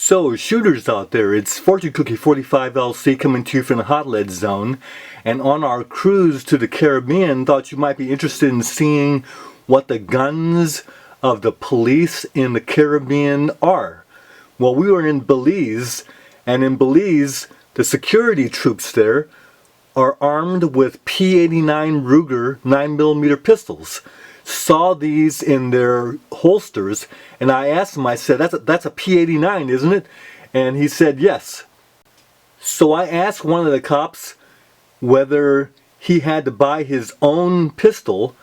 So, shooters out there, it's Fortune Cookie 45 LC coming to you from the Hot Lead Zone. And on our cruise to the Caribbean, thought you might be interested in seeing what the guns of the police in the Caribbean are. Well, we were in Belize, and in Belize, the security troops there are armed with P89 Ruger 9mm pistols. Saw these in their holsters, and I asked him, I said, that's a P89, isn't it? And he said yes. So I asked one of the cops whether he had to buy his own pistol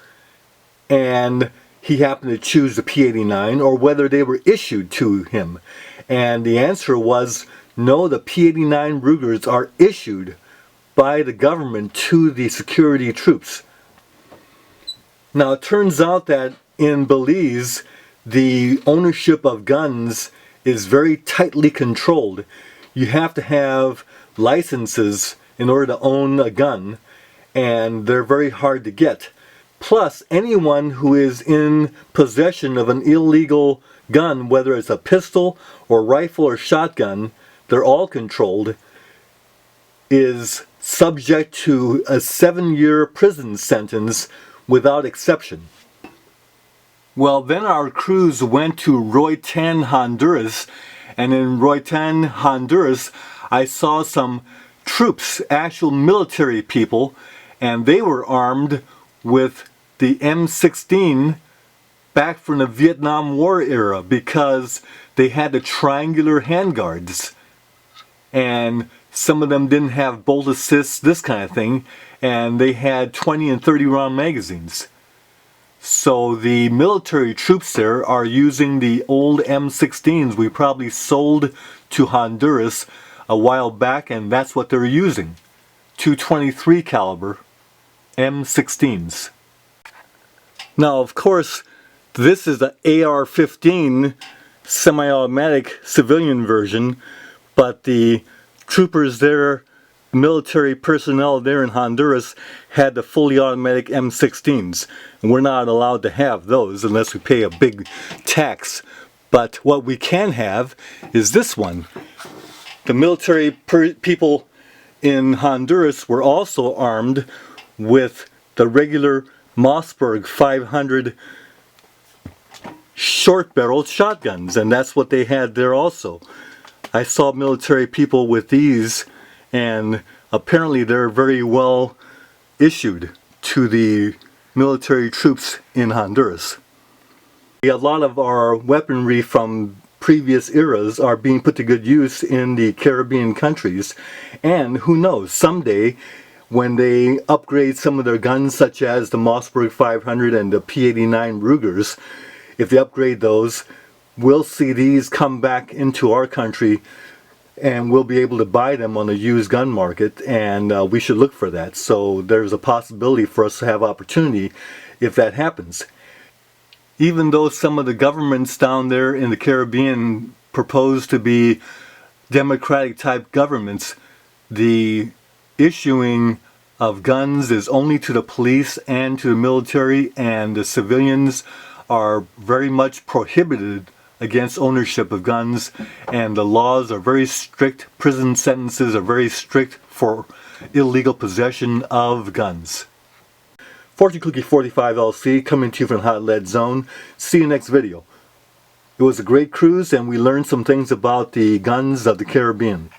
and he happened to choose the P89, or whether they were issued to him. And the answer was no, the P89 Rugers are issued by the government to the security troops. Now it turns out that in Belize, the ownership of guns is very tightly controlled. You have to have licenses in order to own a gun, and they're very hard to get. Plus, anyone who is in possession of an illegal gun, whether it's a pistol or rifle or shotgun, they're all controlled, is subject to a 7-year prison sentence without exception. Well, then our cruise went to Roatan, Honduras, and in Roatan, Honduras, I saw some troops, actual military people, and they were armed with the M16 back from the Vietnam War era, because they had the triangular handguards, and some of them didn't have bolt assist, this kind of thing, and they had 20 and 30 round magazines. So the military troops there are using the old M16s we probably sold to Honduras a while back, and that's what they're using. 223 caliber M16s. Now, of course, this is the AR-15 semi-automatic civilian version, but the troopers there, military personnel there in Honduras, had the fully automatic M16s. And we're not allowed to have those unless we pay a big tax. But what we can have is this one. The military people in Honduras were also armed with the regular Mossberg 500 short-barreled shotguns, and that's what they had there also. I saw military people with these, and apparently they're very well issued to the military troops in Honduras. A lot of our weaponry from previous eras are being put to good use in the Caribbean countries, and who knows, someday when they upgrade some of their guns, such as the Mossberg 500 and the P89 Rugers, if they upgrade those, we'll see these come back into our country, and we'll be able to buy them on the used gun market, and we should look for that. So there's a possibility for us to have opportunity if that happens. Even though some of the governments down there in the Caribbean propose to be democratic type governments, the issuing of guns is only to the police and to the military, and the civilians are very much prohibited against ownership of guns, and the laws are very strict. Prison sentences are very strict for illegal possession of guns. Fortune Cookie 45 LC coming to you from the Hot Lead Zone. See you next video. It was a great cruise, and we learned some things about the guns of the Caribbean.